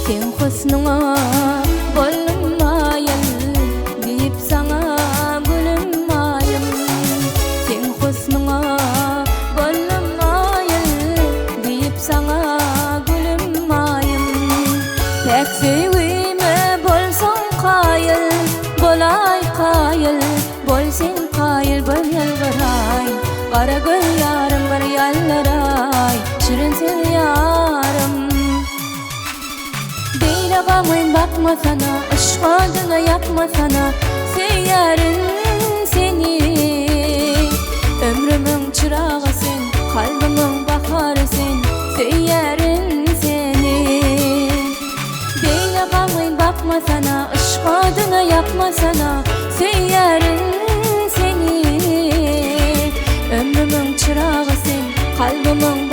Sen husnuna bolmayın deyip sana gülümmayım. Sen husnuna bolmayın deyip sana gülümmayım. Pek sevime bolsan kayıl, bolay kayıl, bol sen kayıl, bol yalvaray. Kara göz yarım var yallaray, şirin sen yarım. Değil ağamayın bakma sana, aşk adına yapma sana, seyyarın seni. Ömrümün çırağı sen, kalbimin baharı sen, seyyarın seni. Değil ağamayın bakma sana, aşk adına yapma sana, seyyarın seni. Ömrümün çırağı sen, kalbimin